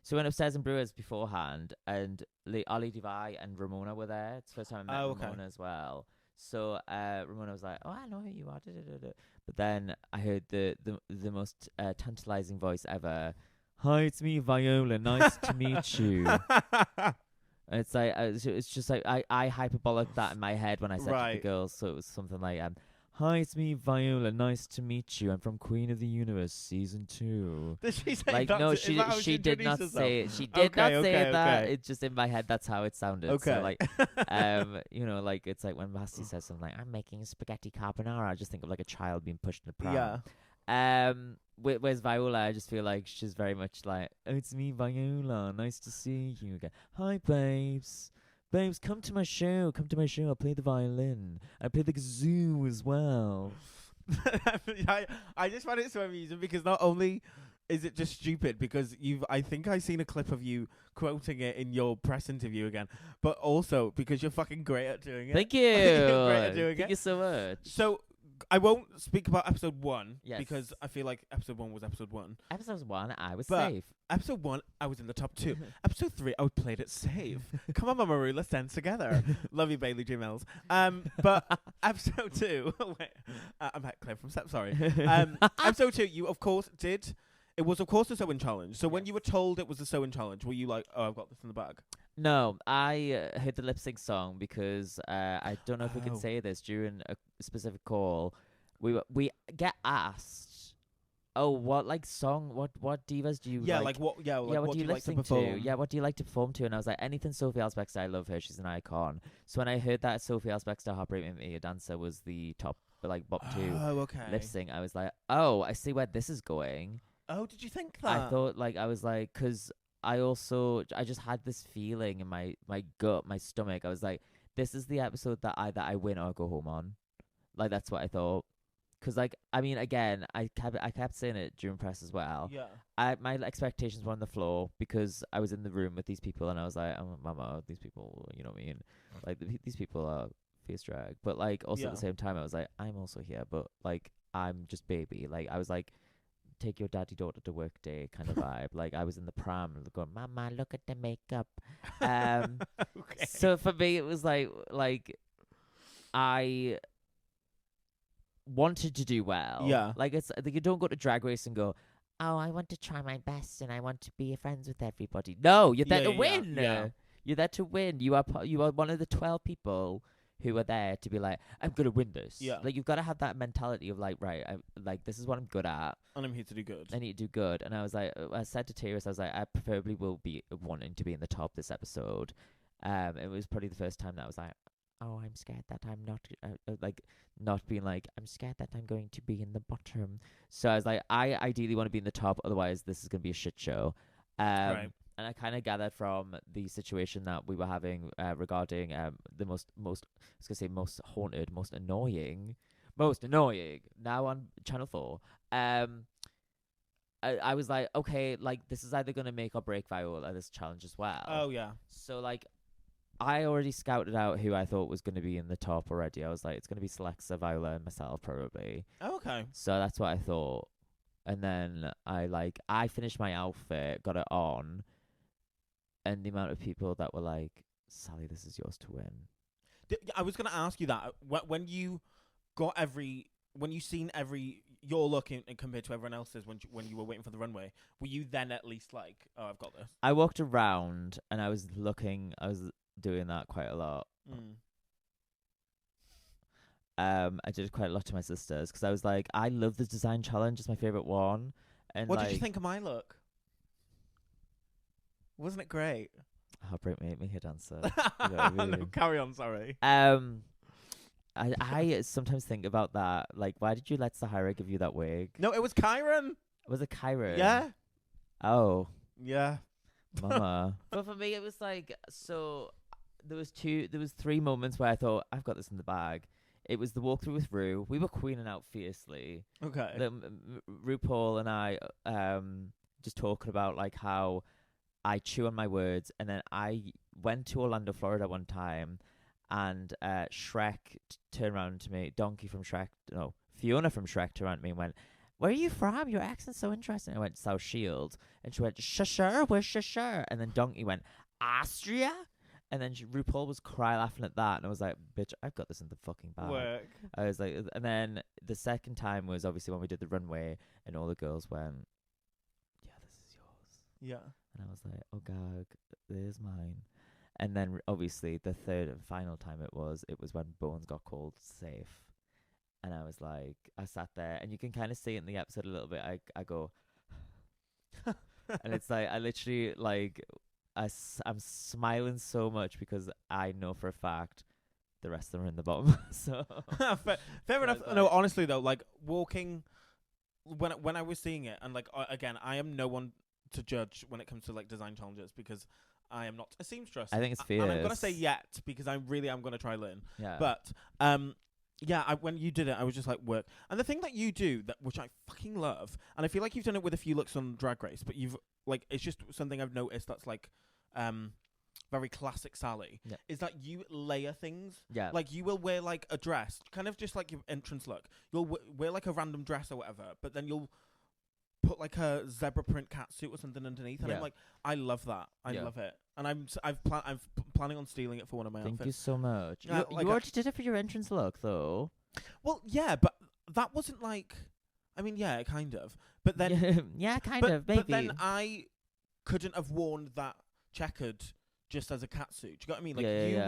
So we went upstairs in Brewers beforehand, and Ali Devi and Ramona were there. It's the first time I met Ramona as well. So Ramona was like, "Oh, I know who you are." But then I heard the most tantalizing voice ever. "Hi, it's me, Viola. Nice to meet you." And it's like it's just like I hyperbolic that in my head when I said to the girls. So it was something like, "Hi, it's me, Viola. Nice to meet you. I'm from Queen of the Universe, season 2." Did she say like that? no, Is that how she did not introduced say herself? it. She did not say that. Okay. It's just in my head. That's how it sounded. Okay. So like, like it's like when Basti says something like, "I'm making spaghetti carbonara," I just think of like a child being pushed in a pram. Yeah. Where's Viola? I just feel like she's very much like, "Oh, it's me, Viola. Nice to see you again. Hi, babes. Babes, come to my show. Come to my show. I'll play the violin. I play the kazoo as well." I just find it so amusing because not only is it just stupid because I think I've seen a clip of you quoting it in your press interview again, but also because you're fucking great at doing it. Thank you. You're great at doing Thank you so much. So I won't speak about episode 1 Yes. because I feel like episode 1 was episode 1. Episode 1, I was But safe. Episode 1, I was in the top 2. Episode 3, I played it safe. Come on, Mama Roo, let's dance together. Love you, Bailey J. Mills. But episode 2, wait, I'm Claire from Step, sorry. Episode 2, you of course did. It was of course a sewing challenge. So when you were told it was a sewing challenge, were you like, "Oh, I've got this in the bag"? No, I heard the lip sync song because I don't know if we can say this during a specific call. We get asked, "Oh, what like song? What divas do you like? What do you lip like to sync perform? Yeah, what do you like to perform to?" And I was like, "Anything Sophie Ellis-Bextor. I love her. She's an icon." So when I heard that Sophie Ellis-Bextor "Heartbreak Make Me a Dancer" was the top bop 2 lip sync, I was like, "Oh, I see where this is going." Oh, did you think that? I thought I was like, because I just had this feeling in my gut, my stomach. I was like, this is the episode that I win or go home on. Like, that's what I thought. Because like I mean, again, I kept saying it during press as well. Yeah. My expectations were on the floor because I was in the room with these people and I was like, oh, mama, these people, you know what I mean? Like these people are face drag, but like also at the same time I was like, I'm also here, but like I'm just baby. Like I was like, take your daddy daughter to work day kind of vibe. Like I was in the pram going, mama, look at the makeup. Okay. So for me it was like I wanted to do well. Yeah. Like it's like you don't go to Drag Race and go, oh, I want to try my best and I want to be friends with everybody. No, you're there to win. Yeah. You're there to win. You are one of the 12 people who are there to be like, I'm gonna win this. Yeah. Like you've got to have that mentality of like, right, like this is what I'm good at. And I'm here to do good. I need to do good. And I was like, I said to Tyrus, I was like, I preferably will be wanting to be in the top this episode. It was probably the first time that I was like, oh, I'm scared that I'm not not being like, I'm scared that I'm going to be in the bottom. So I was like, I ideally want to be in the top, otherwise this is going to be a shit show. Right. And I kind of gathered from the situation that we were having regarding the most I was gonna say most haunted, most annoying now on Channel 4. I was like, okay, like this is either gonna make or break Viola this challenge as well. Oh yeah. So like I already scouted out who I thought was going to be in the top already. I was like, it's going to be Celexa, Viola, and myself probably. Oh, okay. So that's what I thought. And then I finished my outfit, got it on, and the amount of people that were like, Sally, this is yours to win. I was gonna ask you that when you got when you seen your look compared to everyone else's when you were waiting for the runway, were you then at least like, oh, I've got this? I walked around and I was doing that quite a lot. I did quite a lot to my sisters because I was like, I love the design challenge. It's my favorite one. And what did you think of my look? Wasn't it great? Heartbreak made me a dancer. No, carry on. Sorry. I sometimes think about that. Like, why did you let Sahara give you that wig? No, it was Kieran. Was it Kieran? Yeah. Oh. Yeah. Mama. But for me, it was like, so there was 3 moments where I thought, I've got this in the bag. It was the walkthrough with Ru. We were queening out fiercely. Okay. RuPaul and I just talking about like how I chew on my words, and then I went to Orlando, Florida one time, and Shrek turned around to me, Fiona from Shrek turned around to me and went, where are you from? Your accent's so interesting. I went, South Shield. And she went, Shusher, where's Shusher? And then Donkey went, Austria? And then RuPaul was cry laughing at that. And I was like, bitch, I've got this in the fucking bag. Work. I was like, and then the second time was obviously when we did the runway and all the girls went, yeah, this is yours. Yeah. And I was like, oh God, there's mine. And then obviously the third and final time it was when Bones got called safe. And I was like, I sat there, and you can kind of see it in the episode a little bit. I go, and it's like, I literally, like, I'm smiling so much because I know for a fact the rest of them are in the bottom. So fair enough. like, no, honestly though, like walking when I was seeing it, and like again, I am no one to judge when it comes to like design challenges because I am not a seamstress. I think it's fierce. And I'm gonna say yet because I'm gonna try learn. Yeah. But yeah, when you did it, I was just like, work. And the thing that you do, which I fucking love, and I feel like you've done it with a few looks on Drag Race, but you've, like, it's just something I've noticed that's, like, very classic Sally, is that you layer things. Yeah. Like, you will wear, like, a dress, kind of just like your entrance look. You'll wear, like, a random dress or whatever, but then you'll put, like, a zebra print catsuit or something underneath. And I'm like, I love that. I love it. And I'm planning on stealing it for one of my outfits. Thank you so much. Like you already did it for your entrance look, though. Well, yeah, but that wasn't like... I mean, yeah, kind of. But then... yeah, kind of, maybe. But then I couldn't have worn that checkered just as a catsuit. Do you know what I mean?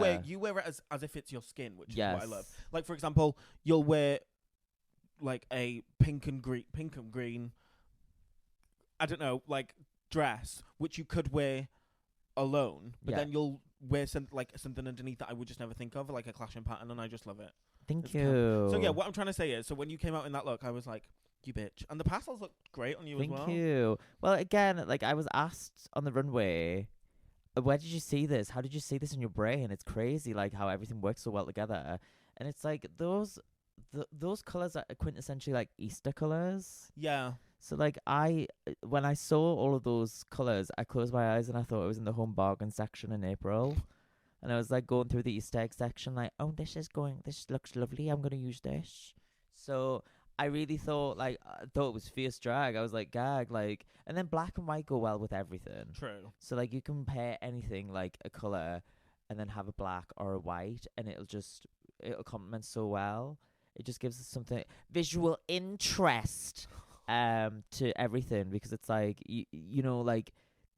Like, you wear it as if it's your skin, which is what I love. Like, for example, you'll wear, like, a pink and green, I don't know, like, dress, which you could wear alone, but then you'll wear something underneath that I would just never think of, like a clashing pattern, and I just love it. Thank you. So yeah, what I'm trying to say is, so when you came out in that look, I was like, you bitch. And the pastels look great on you as well. Thank you. Well, again, like, I was asked on the runway, where did you see this? How did you see this in your brain? It's crazy, like, how everything works so well together. And it's like, those those colors are quintessentially like Easter colors. Yeah. So like when I saw all of those colors, I closed my eyes and I thought it was in the home bargain section in April. And I was like going through the Easter egg section, like, oh, this looks lovely. I'm gonna use this. So I really thought, like, I thought it was fierce drag. I was like, gag, like, and then black and white go well with everything. True. So like, you can pair anything like a color, and then have a black or a white, and it'll complement so well. It just gives us something visual interest, to everything, because it's like you know, like,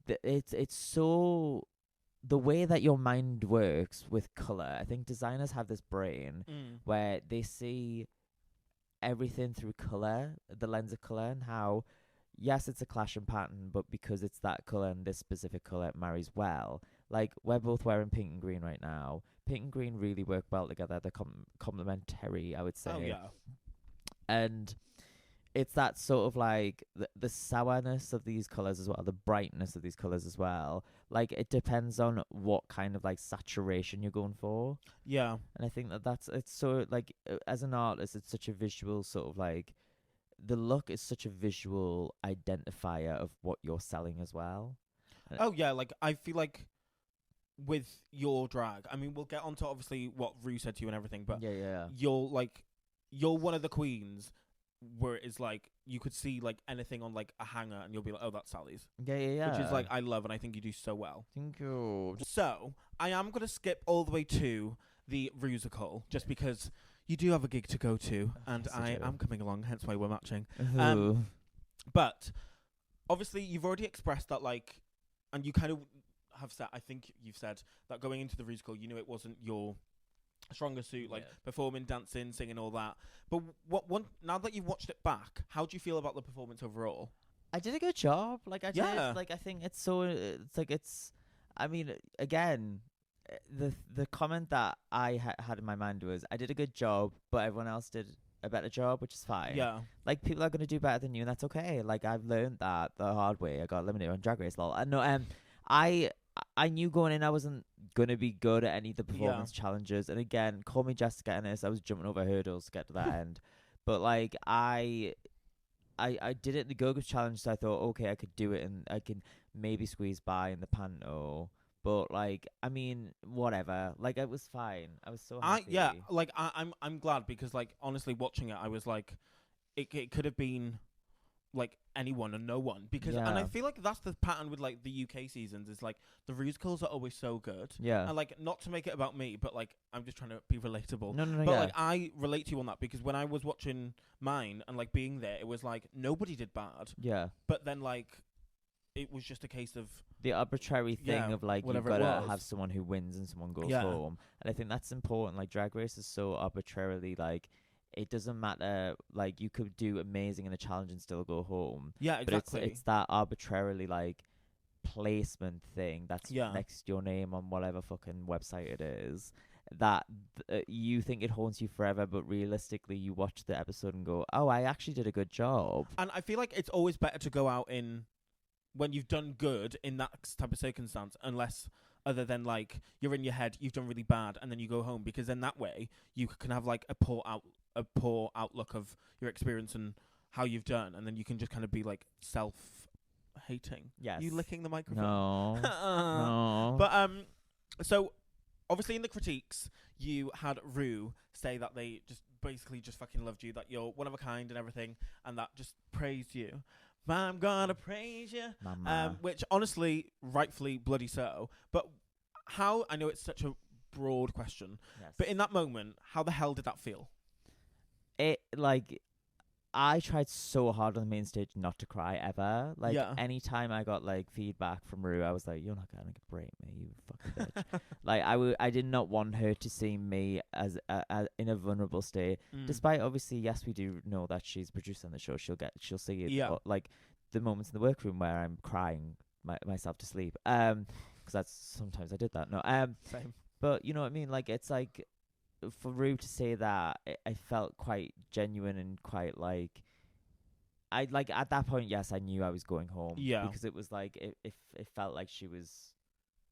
it's so the way that your mind works with color. I think designers have this brain where they see everything through color, the lens of color, and how, yes, it's a clashing pattern, but because it's that color and this specific color, it marries well. Like, we're both wearing pink and green right now. Pink and green really work well together. They're complementary, I would say. Oh yeah. And it's that sort of like the sourness of these colors as well, the brightness of these colors as well. Like, it depends on what kind of like saturation you're going for. Yeah. And I think it's so like, as an artist, it's such a visual sort of like, the look is such a visual identifier of what you're selling as well. Oh yeah, like I feel like with your drag, I mean, we'll get onto obviously what Rue said to you and everything, but yeah. you're one of the queens where it's like you could see like anything on like a hanger and you'll be like, oh, that's Sally's. Yeah. Which is like I love, and I think you do so well. Thank you. So I am gonna skip all the way to the musical just because you do have a gig to go to, and Yes, I I do. am coming along, hence why we're matching. Ooh. But obviously you've already expressed that, like, and you kind of have said, I think you've said that going into the musical, you knew it wasn't your stronger suit, like performing, dancing, singing, all that. But now that you've watched it back, how do you feel about the performance overall? I did a good job. Like, I Yeah. did. Like, I think it's so. It's like it's. I mean, again, the comment that I had in my mind was, I did a good job, but everyone else did a better job, which is fine. Yeah. Like, people are gonna do better than you, and that's okay. Like, I've learned that the hard way. I got eliminated on Drag Race. Lol. I know. I knew going in I wasn't gonna be good at any of the performance challenges. And again, call me Jessica Ennis. I was jumping over hurdles to get to that end. But like, I did it in the Go-Go challenge, so I thought, okay, I could do it, and I can maybe squeeze by in the panto. But like, I mean, whatever. Like, it was fine. I was so happy. I'm glad, because like honestly watching it, I was like, it could have been like anyone and no one, because and I feel like that's the pattern with like the UK seasons, is like the musicals are always so good. Yeah. And like, not to make it about me, but like I'm just trying to be relatable. No. But like, I relate to you on that, because when I was watching mine and like being there, it was like nobody did bad. Yeah. But then like, it was just a case of the arbitrary thing of like, you've got to have someone who wins and someone goes home. And I think that's important. Like, Drag Race is so arbitrarily, like, it doesn't matter. Like, you could do amazing in a challenge and still go home. Yeah, exactly. But it's that arbitrarily like placement thing that's next to your name on whatever fucking website it is, that you think it haunts you forever, but realistically you watch the episode and go, oh, I actually did a good job. And I feel like it's always better to go out in when you've done good in that type of circumstance, unless other than like you're in your head, you've done really bad, and then you go home, because then that way you can have like a poor outlook of your experience and how you've done, and then you can just kind of be like self-hating. Yes. You licking the microphone? No. No. But so obviously in the critiques you had Rue say that they just basically just fucking loved you, that you're one of a kind and everything, and that just praised you. I'm gonna praise you. Which honestly, rightfully bloody so. But how, I know it's such a broad question, but in that moment, how the hell did that feel? It, like, I tried so hard on the main stage not to cry ever. Like, anytime I got like feedback from Rue, I was like, you're not gonna break me, you fucking bitch. Like, I did not want her to see me as in a vulnerable state. Despite, obviously, yes, we do know that she's producing the show. She'll see it. Yeah. But, like, the moments in the workroom where I'm crying myself to sleep. Because that's sometimes I did that. No. Same. But you know what I mean. Like, it's like, for Rue to say that, I felt quite genuine and quite like, I like at that point. Yes, I knew I was going home. Yeah. Because it was like it felt like she was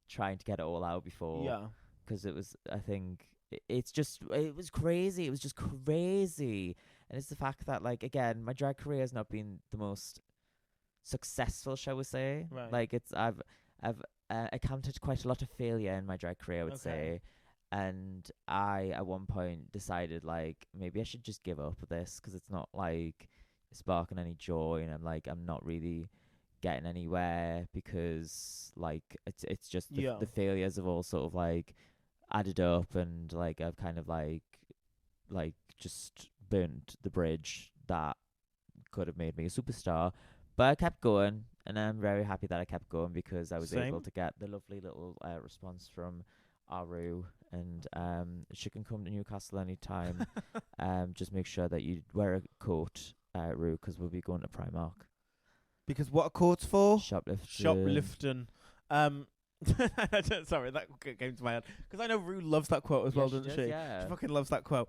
trying to get it all out before. Yeah. Because it was, I think, it was crazy. It was just crazy. And it's the fact that, like, again, my drag career has not been the most successful, shall we say. Right. Like, I've encountered quite a lot of failure in my drag career, I would say. And I, at one point, decided, like, maybe I should just give up this, because it's not, like, sparking any joy, and I'm not really getting anywhere, because, like, it's just the failures have all sort of, like, added up, and, like, I've kind of, like just burnt the bridge that could have made me a superstar. But I kept going, and I'm very happy that I kept going, because I was able to get the lovely little response from Aru, and she can come to Newcastle anytime. Just make sure that you wear a coat, Ru, because we'll be going to Primark. Because what are courts for? Shoplifting. Sorry, that came to my head. Because I know Rue loves that quote as well, doesn't she? Yeah. She fucking loves that quote.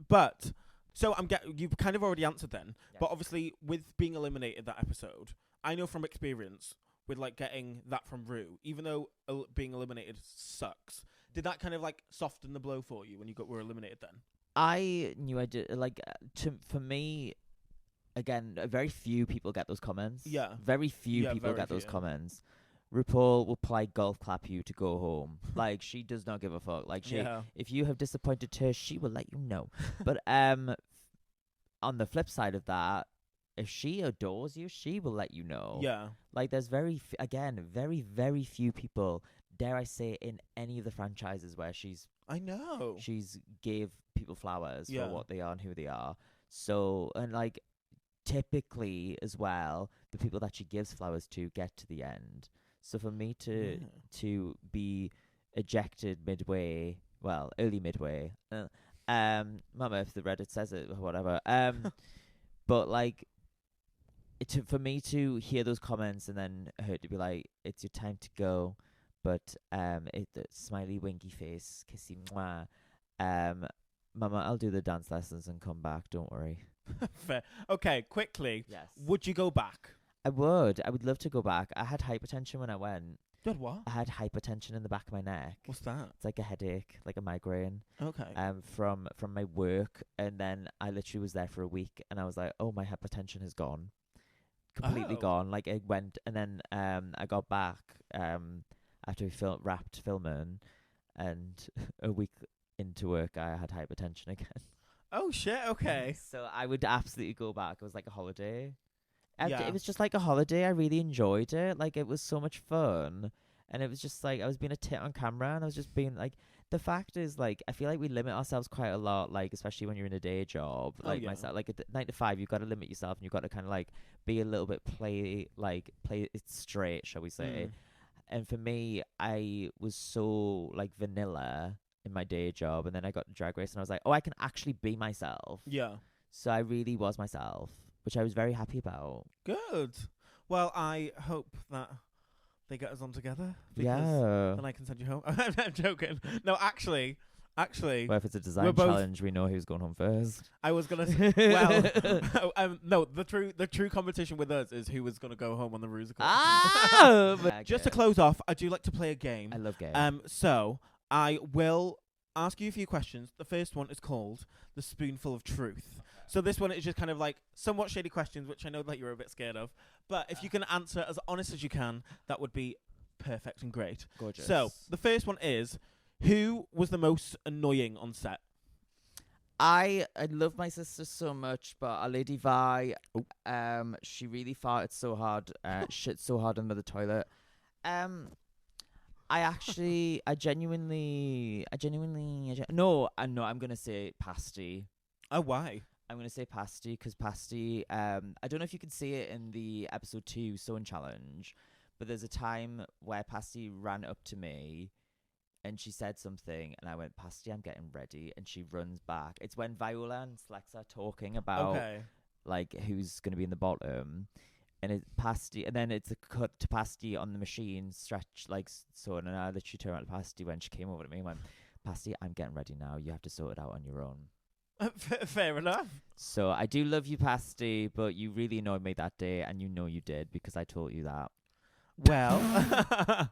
But so you've kind of already answered then. Yeah. But obviously, with being eliminated that episode, I know from experience with like getting that from Rue, even though being eliminated sucks, did that kind of like soften the blow for you when you were eliminated then? I knew I did. Like, for me, again, very few people get those comments. Yeah. Very few people get those comments. RuPaul will polite golf clap you to go home. Like, she does not give a fuck. Like, if you have disappointed her, she will let you know. But on the flip side of that, if she adores you, she will let you know. Yeah. Like, there's very very few people, dare I say, in any of the franchises where she's gave people flowers for what they are and who they are. So, and like, typically as well, the people that she gives flowers to get to the end. So for me to be ejected midway, well, early midway, mama, if the Reddit says it or whatever, but like, for me to hear those comments and then her to be like, it's your time to go, but smiley winky face, kissy mwah, mama, I'll do the dance lessons and come back, don't worry. Fair. Okay, quickly. Yes. Would you go back? I would love to go back. I had hypertension when I went. You had what? I had hypertension in the back of my neck. What's that? It's like a headache, like a migraine. Okay. From my work, and then I literally was there for a week, and I was like, oh, my hypertension has gone, completely gone. Like, it went, and then I got back after we wrapped filming, and a week into work, I had hypertension again. Oh shit! Okay. So I would absolutely go back. It was like a holiday. Yeah. It was just like a holiday. I really enjoyed it. Like, it was so much fun. And it was just like, I was being a tit on camera, and I was just being like, the fact is, like, I feel like we limit ourselves quite a lot, like, especially when you're in a day job. Like, myself, like, at 9 to 5, you've got to limit yourself, and you've got to kind of, like, be a little bit play it straight, shall we say. And for me, I was so, like, vanilla in my day job, and then I got to Drag Race, and I was like, oh, I can actually be myself. Yeah. So I really was myself, which I was very happy about. Good. Well, I hope that they get us on together. Yeah. Then I can send you home. I'm joking. No, actually. Well, if it's a design challenge, we know who's going home first. I was gonna say, well, no. The true competition with us is who was gonna go home on the Rusical. Just to close off, I do like to play a game. I love games. So I will ask you a few questions. The first one is called the Spoonful of Truth. So this one is just kind of like somewhat shady questions, which I know that you're a bit scared of. But if you can answer as honest as you can, that would be perfect and great. Gorgeous. So the first one is, who was the most annoying on set? I love my sister so much, but our Lady Vi, she really farted so hard, shit so hard under the toilet. I genuinely, no, I'm gonna say Pasty. Oh, why? I'm gonna say Pasty because Pasty. I don't know if you can see it in the episode 2 Sewing Challenge, but there's a time where Pasty ran up to me, and she said something, and I went, Pasty, I'm getting ready, and she runs back. It's when Viola and Slex are talking about like who's gonna be in the bottom. And it's Pasty, and then it's a cut to Pasty on the machine, stretch like so. And I literally turned around to Pasty when she came over to me and went, Pasty, I'm getting ready now. You have to sort it out on your own. Fair enough. So I do love you, Pasty, but you really annoyed me that day, and you know you did because I told you that. Well,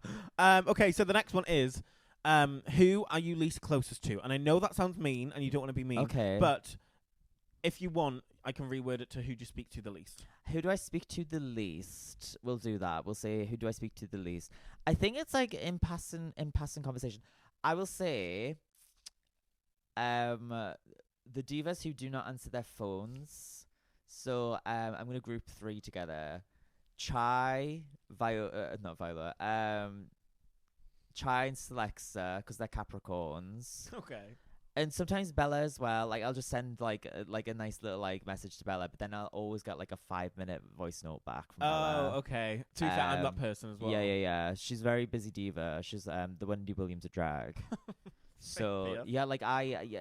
okay. So the next one is, Who are you least closest to? And I know that sounds mean, and you don't want to be mean. Okay. But if you want, I can reword it to who do you speak to the least. Who do I speak to the least? We'll do that. We'll say who do I speak to the least. I think it's like in passing conversation. I will say, the divas who do not answer their phones. So I'm gonna group 3 together. Chai, not Viola. Chai and Celexa, because they're Capricorns. Okay. And sometimes Bella as well. Like I'll just send like a nice little like message to Bella, but then I'll always get like a 5-minute voice note back from Bella. Oh, okay. To be fair, I'm that person as well. Yeah. She's very busy diva. She's the Wendy Williams of drag. So yeah, like I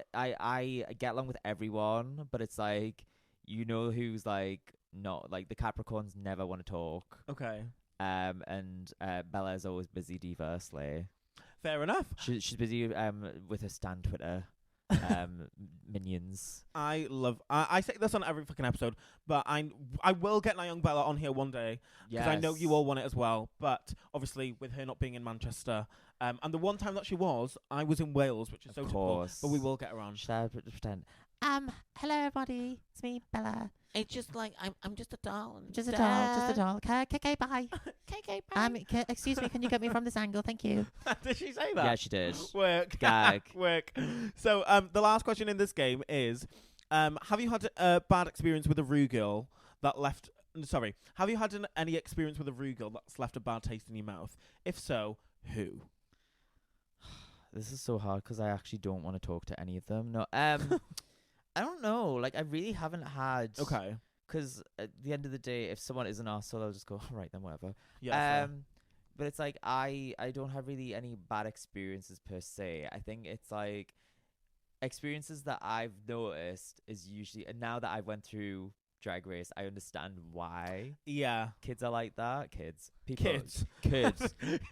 get along with everyone, but it's like who's like not like the Capricorns never want to talk. Okay. And Bella is always busy diversely. Fair enough. She's busy with her stan Twitter minions. I say this on every fucking episode, but I will get my young Bella on here one day because I know you all want it as well. But obviously, with her not being in Manchester, and the one time that she was, I was in Wales, which is so typical. But we will get her on. Should I pretend? Hello everybody, it's me, Bella. It's just like I'm just a doll. Just a doll. Okay, bye. Okay, bye. Excuse me, can you get me from this angle? Thank you. Did she say that? Yeah, she did. Work. Gag. Work. So, the last question in this game is, have you had a bad experience with a Rue girl that left... Sorry. Have you had any experience with a Rue girl that's left a bad taste in your mouth? If so, who? This is so hard because I actually don't want to talk to any of them. No, I don't know. Like, I really haven't had... Okay. Because at the end of the day, if someone is an arsehole, I'll just go, all right, then whatever. Yeah. But it's like, I don't have really any bad experiences per se. I think it's like experiences that I've noticed is usually... And now that I went through Drag Race, I understand why kids are like that. Kids.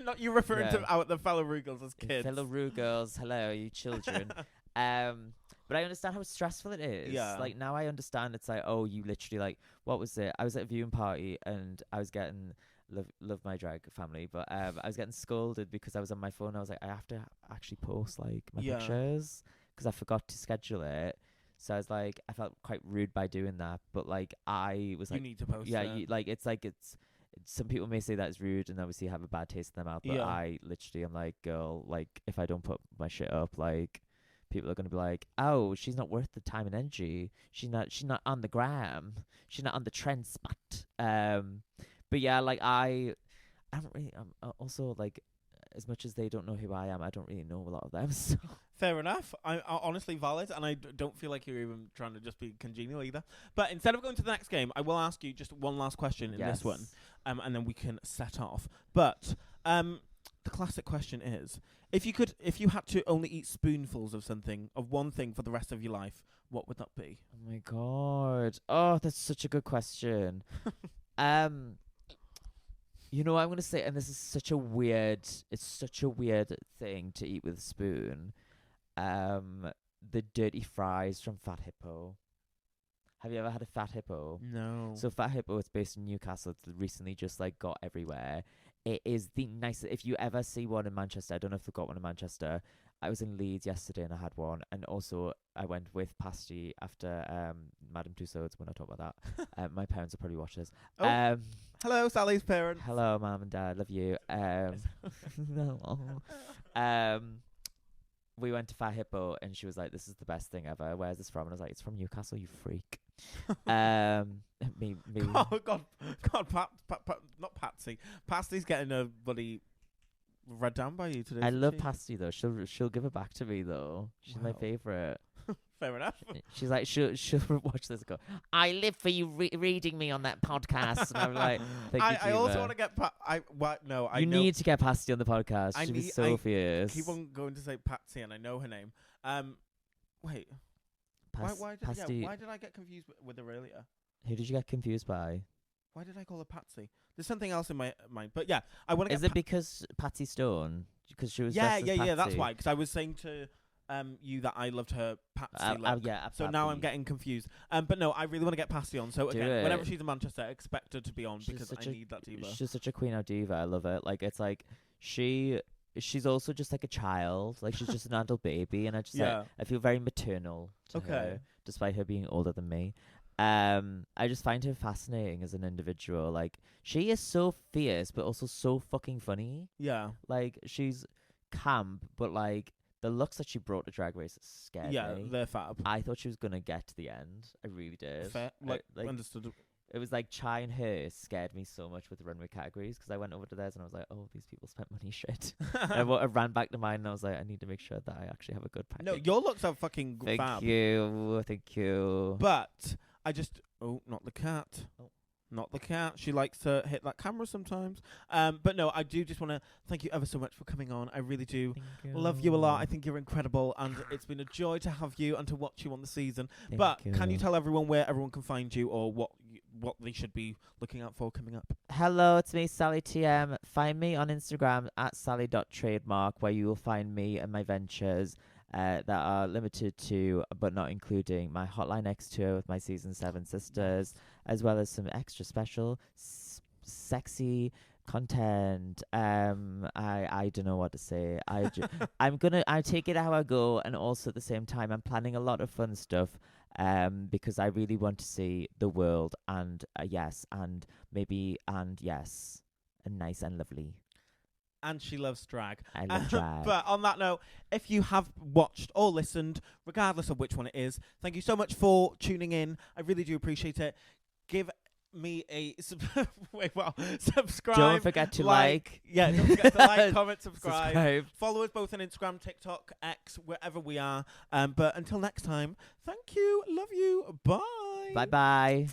Not you referring to the fellow Rue girls as kids. Fellow Rue girls, hello, you children. But I understand how stressful it is. Yeah. Like, now I understand it's like, oh, you literally, like, what was it? I was at a viewing party and I was getting, love my drag family, but I was getting scolded because I was on my phone. I was like, I have to actually post, like, my pictures because I forgot to schedule it. So I was like, I felt quite rude by doing that. But, like, I was like... You need to post it. It's some people may say that is rude and obviously have a bad taste in their mouth. But I literally am like, girl, like, if I don't put my shit up, like... People are going to be like, oh, she's not worth the time and energy. She's not on the gram. She's not on the trend spot. But yeah, like I don't really, also like, as much as they don't know who I am, I don't really know a lot of them. So. Fair enough. I honestly valid, and I don't feel like you're even trying to just be congenial either. But instead of going to the next game, I will ask you just one last question in this one, and then we can set off. But the classic question is, if you had to only eat spoonfuls of one thing for the rest of your life, what would that be? Oh my god. Oh, that's such a good question. You know what I'm going to say, and this is such a weird thing to eat with a spoon. The dirty fries from Fat Hippo. Have you ever had a Fat Hippo? No. So Fat Hippo, it's based in Newcastle. It's recently just like got everywhere. It is the nicest. If you ever see one in Manchester, I don't know if they've got one in Manchester. I was in Leeds yesterday and I had one. And also I went with Pasty after Madame Tussauds. We're not talking about that. My parents will probably watch this. Oh. Hello, Sally's parents. Hello, Mum and Dad. Love you. We went to Fat Hippo and she was like, this is the best thing ever. Where's this from? And I was like, it's from Newcastle, you freak. Me. Oh, God, not Patsy. Pasty's getting a bloody read down by you today. I love Pasty though. She'll give it back to me though. She's my favorite. Fair enough. She's like, she'll watch this and go, I live for you reading me on that podcast. And I'm like, thank you, I also want to get You need to get Pasty on the podcast. She'd be so fierce. Keep on going to say Patsy and I know her name. Wait. Why did I get confused with her earlier? Who did you get confused by? Why did I call her Patsy? There's something else in my mind. But yeah, I want to. Is it because Patsy Stone? Because she was yeah. That's why. Because I was saying to you that I loved her Patsy look. So now I'm getting confused. But no, I really want to get Patsy on. So again, whenever she's in Manchester, expect her to be on because I need that diva. She's such a queen of diva. I love it. Like it's like she she's also just like a child. Like she's just an adult baby, and I just Yeah. I feel very maternal to Okay. her, despite her being older than me. I just find her fascinating as an individual. Like she is so fierce, but also so fucking funny. Yeah. Like she's camp, but like the looks that she brought to Drag Race scared Yeah, me. they're fab. I thought she was gonna get to the end. I really did. Fair. Like, understood. It was like Chai and her scared me so much with the runway categories because I went over to theirs and I was like, oh, these people spent money shit. And I ran back to mine and I was like, I need to make sure that I actually have a good package. No, your looks are fucking Thank fab. you. Thank you. But I just not the cat. Oh. Not the cat. She likes to hit that camera sometimes. But no, I do just want to thank you ever so much for coming on. I really do love you a lot. I think you're incredible, and it's been a joy to have you and to watch you on the season. Can you tell everyone where everyone can find you or what they should be looking out for coming up? Hello, it's me, Sally TM. Find me on Instagram at sally.trademark, where you will find me and my ventures that are limited to, but not including, my Hotline X tour with my Season 7 sisters, as well as some extra special, sexy content. I don't know what to say. I take it how I go, and also at the same time, I'm planning a lot of fun stuff. Because I really want to see the world, and yes, and yes, and nice and lovely. And she loves drag. I love drag. But on that note, if you have watched or listened, regardless of which one it is, thank you so much for tuning in. I really do appreciate it. Give me a subscribe. Don't forget to like. Yeah, don't forget to like, comment, subscribe. Follow us both on Instagram, TikTok, X, wherever we are. But until next time, thank you. Love you. Bye. Bye-bye.